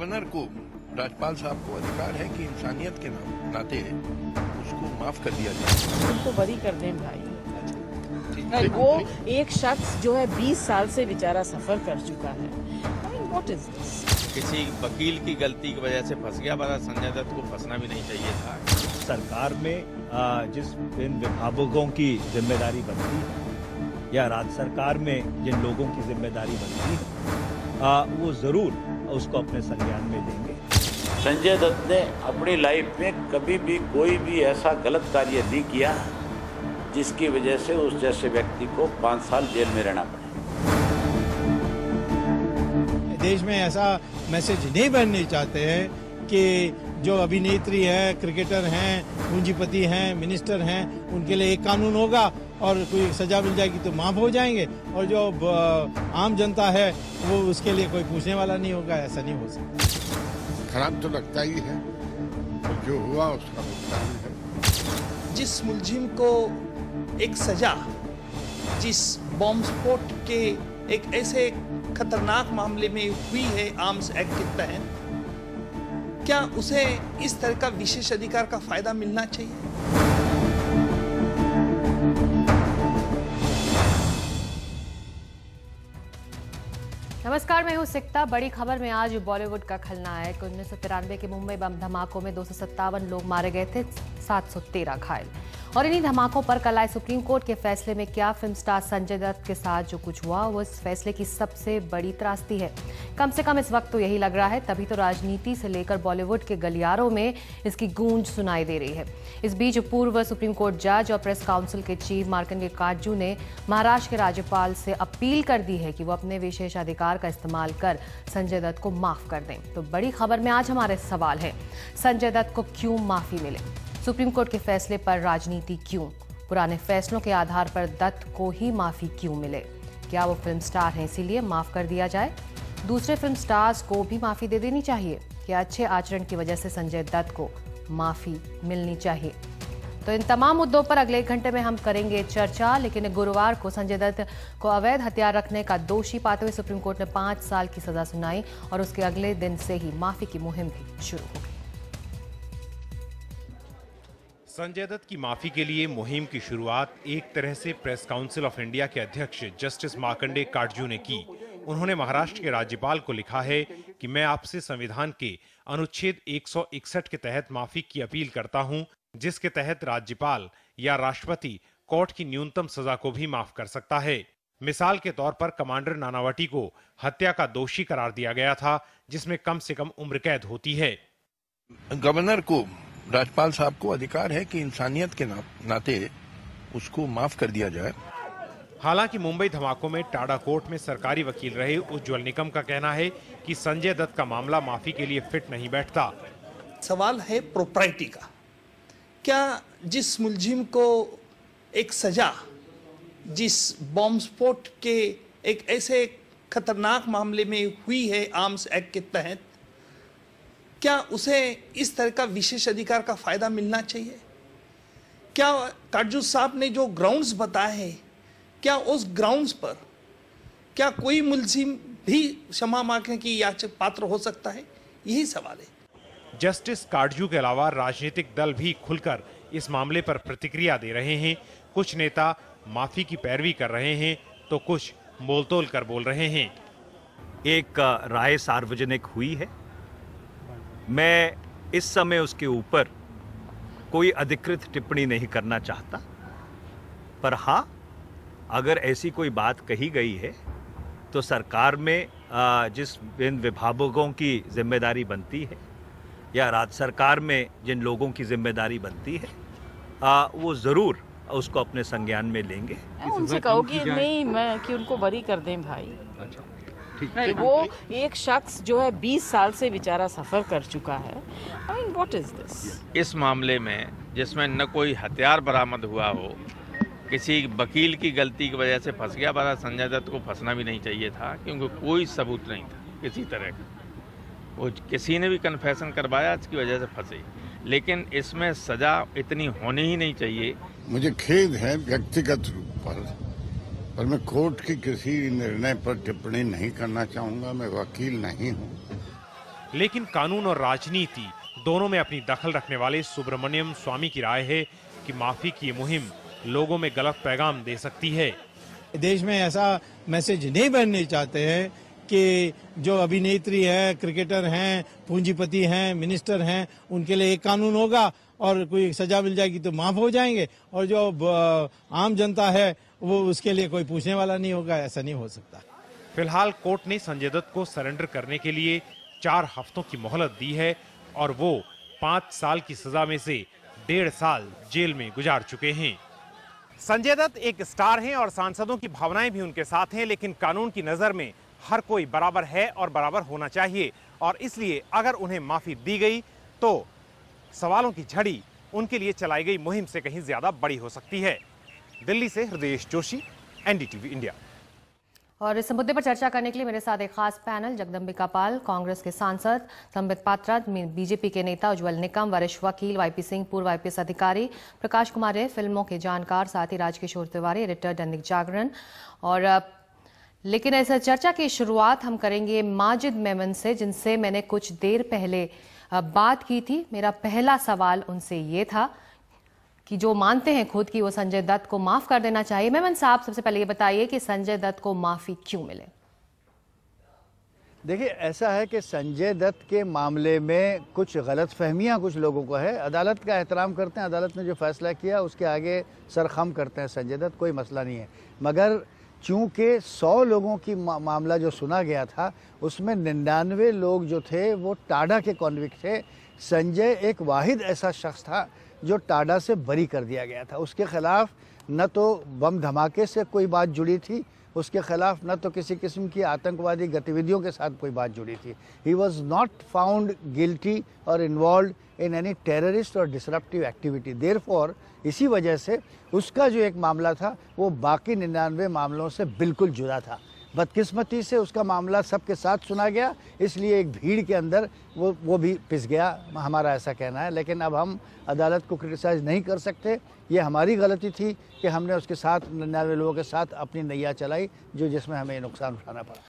Governor को, राज्यपाल साहब को अधिकार है कि इंसानियत के नाते उसको माफ कर दिया जाए। उनको बरी कर दें भाई। वो एक शख्स जो है 20 साल से बेचारा सफर कर चुका है। What is this? किसी वकील की गलती की वजह से फंस गया, बड़ा संजय दत्त को फंसना भी नहीं चाहिए था। सरकार में जिस इन विभागों की जिम्मेदारी बनती है या राज्य सरकार में जिन लोगों की जिम्मेदारी बनती है, वो जरूर उसको अपने संज्ञान में लेंगे। संजय दत्त ने अपनी लाइफ में कभी भी कोई भी ऐसा गलत कार्य नहीं किया जिसकी वजह से उस जैसे व्यक्ति को 5 साल जेल में रहना पड़े। देश में ऐसा मैसेज नहीं बनने चाहते हैं कि जो अभिनेत्री है, क्रिकेटर हैं, पूंजीपति हैं, मिनिस्टर हैं, उनके लिए एक कानून होगा और कोई सजा मिल जाएगी तो माफ हो जाएंगे, और जो आम जनता है वो उसके लिए कोई पूछने वाला नहीं होगा। ऐसा नहीं हो सकता। खराब तो लगता ही है, तो जो हुआ उसका भुगतान है। जिस मुलजिम को एक सजा, जिस बॉम्ब स्फोट के एक ऐसे खतरनाक मामले में हुई है आर्म्स एक्ट के तहत, क्या उसे इस तरह का विशेष अधिकार का फायदा मिलना चाहिए? नमस्कार, मैं हूं सिकता। बड़ी खबर में आज बॉलीवुड का खलनायक। 1993 के मुंबई बम धमाकों में 257 लोग मारे गए थे, 713 घायल। और इन्हीं धमाकों पर कल आए सुप्रीम कोर्ट के फैसले में क्या फिल्म स्टार संजय दत्त के साथ जो कुछ हुआ वो इस फैसले की सबसे बड़ी त्रासदी है। कम से कम इस वक्त तो यही लग रहा है, तभी तो राजनीति से लेकर बॉलीवुड के गलियारों में इसकी गूंज सुनाई दे रही है। इस बीच पूर्व सुप्रीम कोर्ट जज और प्रेस काउंसिल के चीफ मार्कंडेय काटजू ने महाराष्ट्र के राज्यपाल से अपील कर दी है कि वो अपने विशेषाधिकार का इस्तेमाल कर संजय दत्त को माफ कर दें। तो बड़ी खबर में आज हमारे सवाल है, संजय दत्त को क्यों माफी मिले? सुप्रीम कोर्ट के फैसले पर राजनीति क्यों? पुराने फैसलों के आधार पर दत्त को ही माफी क्यों मिले? क्या वो फिल्म स्टार हैं इसीलिए माफ कर दिया जाए? दूसरे फिल्म स्टार्स को भी माफी दे देनी चाहिए? क्या अच्छे आचरण की वजह से संजय दत्त को माफी मिलनी चाहिए? तो इन तमाम मुद्दों पर अगले 1 घंटे में हम करेंगे चर्चा। लेकिन गुरुवार को संजय दत्त को अवैध हथियार रखने का दोषी पाते हुए सुप्रीम कोर्ट ने 5 साल की सजा सुनाई और उसके अगले दिन से ही माफी की मुहिम भी शुरू हो गई। संजय दत्त की माफी के लिए मुहिम की शुरुआत एक तरह से प्रेस काउंसिल ऑफ इंडिया के अध्यक्ष जस्टिस मार्कंडेय काटजू ने की। उन्होंने महाराष्ट्र के राज्यपाल को लिखा है कि मैं आपसे संविधान के अनुच्छेद 161 के तहत माफी की अपील करता हूं, जिसके तहत राज्यपाल या राष्ट्रपति कोर्ट की न्यूनतम सजा को भी माफ कर सकता है। मिसाल के तौर पर कमांडर नानावटी को हत्या का दोषी करार दिया गया था, जिसमें कम से कम उम्र कैद होती है। गवर्नर को, राज्यपाल साहब को अधिकार है कि इंसानियत के नाते उसको माफ कर दिया जाए। हालांकि मुंबई धमाकों में टाडा कोर्ट में सरकारी वकील रहे उज्ज्वल निकम का कहना है कि संजय दत्त का मामला माफी के लिए फिट नहीं बैठता। सवाल है प्रोप्राइटी का। क्या जिस मुलजिम को एक सजा, जिस बॉम्ब स्फोट के एक ऐसे खतरनाक मामले में हुई है आर्म्स एक्ट के तहत, क्या उसे इस तरह का विशेष अधिकार का फायदा मिलना चाहिए? क्या काटजू साहब ने जो ग्राउंड्स बताए हैं, क्या उस ग्राउंड्स पर क्या कोई मुलजिम भी क्षमा मांगने की याचक पात्र हो सकता है? यही सवाल है। जस्टिस काटजू के अलावा राजनीतिक दल भी खुलकर इस मामले पर प्रतिक्रिया दे रहे हैं। कुछ नेता माफी की पैरवी कर रहे हैं तो कुछ मोलतोल कर बोल रहे हैं। एक राय सार्वजनिक हुई है, मैं इस समय उसके ऊपर कोई अधिकृत टिप्पणी नहीं करना चाहता, पर हाँ, अगर ऐसी कोई बात कही गई है तो सरकार में जिस इन विभागों की जिम्मेदारी बनती है या राज्य सरकार में जिन लोगों की जिम्मेदारी बनती है, वो ज़रूर उसको अपने संज्ञान में लेंगे। उनसे कहो कि नहीं, कि उनको बरी कर दें भाई। कि वो एक शख्स जो है 20 साल से बेचारा सफर कर चुका है। What is this? इस मामले में जिसमें न कोई हथियार बरामद हुआ हो, किसी वकील की गलती की वजह से फंस गया, बड़ा संजय दत्त को फंसना भी नहीं चाहिए था, क्योंकि कोई सबूत नहीं था किसी तरह का। वो किसी ने भी कन्फेशन करवाया, इसकी वजह से फंसे। लेकिन इसमें सजा इतनी होनी ही नहीं चाहिए। मुझे खेद है व्यक्तिगत रूप पर मैं कोर्ट की किसी निर्णय पर टिप्पणी नहीं करना चाहूंगा। मैं वकील नहीं हूं। लेकिन कानून और राजनीति दोनों में अपनी दखल रखने वाले सुब्रमण्यम स्वामी की राय है कि माफी की ये मुहिम लोगों में गलत पैगाम दे सकती है। देश में ऐसा मैसेज नहीं बनने चाहते हैं कि जो अभिनेत्री है, क्रिकेटर हैं, पूंजीपति हैं, मिनिस्टर हैं, उनके लिए एक कानून होगा और कोई सजा मिल जाएगी तो माफ हो जाएंगे, और जो आम जनता है वो उसके लिए कोई पूछने वाला नहीं होगा। ऐसा नहीं हो सकता। फिलहाल कोर्ट ने संजय दत्त को सरेंडर करने के लिए 4 हफ्तों की मोहलत दी है और वो 5 साल की सजा में से 1.5 साल जेल में गुजार चुके हैं। संजय दत्त एक स्टार हैं और सांसदों की भावनाएं भी उनके साथ हैं, लेकिन कानून की नजर में हर कोई बराबर है और बराबर होना चाहिए, और इसलिए अगर उन्हें माफी दी गई तो सवालों की झड़ी उनके लिए चलाई गई मुहिम से कहीं ज्यादा बड़ी हो सकती है। दिल्ली से हृदयेश जोशी, एनडीटीवी इंडिया। और इस मुद्दे पर चर्चा करने के लिए मेरे साथ एक खास पैनल, जगदम्बिका पाल, कांग्रेस के सांसद, संबित पात्रा, बीजेपी के नेता उज्जवल निकम, वरिष्ठ वकील वाईपी सिंह, पूर्व आईपीएस अधिकारी, प्रकाश कुमार रे, फिल्मों के जानकार, साथ ही राजकिशोर तिवारी, एडिटर दैनिक जागरण। और लेकिन ऐसा चर्चा की शुरुआत हम करेंगे माजिद मेमन से, जिनसे मैंने कुछ देर पहले बात की थी। मेरा पहला सवाल उनसे ये था कि जो मानते हैं खुद कि वो संजय दत्त को माफ कर देना चाहिए। मेमन साहब, सबसे पहले ये बताइए कि संजय दत्त को माफी क्यों मिले? देखिए, ऐसा है कि संजय दत्त के मामले में कुछ गलतफहमियां कुछ लोगों को है। अदालत का एहतराम करते हैं, अदालत ने जो फैसला किया उसके आगे सरखम करते हैं संजय दत्त, कोई मसला नहीं है। मगर चूंकि 100 लोगों की मामला जो सुना गया था उसमें 99 लोग जो थे वो टाडा के कॉन्विक्ट थे। संजय एक वाहिद ऐसा शख्स था जो टाडा से बरी कर दिया गया था। उसके खिलाफ न तो बम धमाके से कोई बात जुड़ी थी, उसके खिलाफ न तो किसी किस्म की आतंकवादी गतिविधियों के साथ कोई बात जुड़ी थी। He was not found guilty और इन्वॉल्व इन एनी टेररिस्ट और डिसरप्टिव एक्टिविटी। देयरफॉर इसी वजह से उसका जो एक मामला था वो बाकी 99 मामलों से बिल्कुल जुदा था। बदकिस्मती से उसका मामला सबके साथ सुना गया, इसलिए एक भीड़ के अंदर वो भी पिस गया, हमारा ऐसा कहना है। लेकिन अब हम अदालत को क्रिटिसाइज़ नहीं कर सकते। ये हमारी गलती थी कि हमने उसके साथ 99 लोगों के साथ अपनी नैया चलाई, जिसमें हमें नुकसान उठाना पड़ा।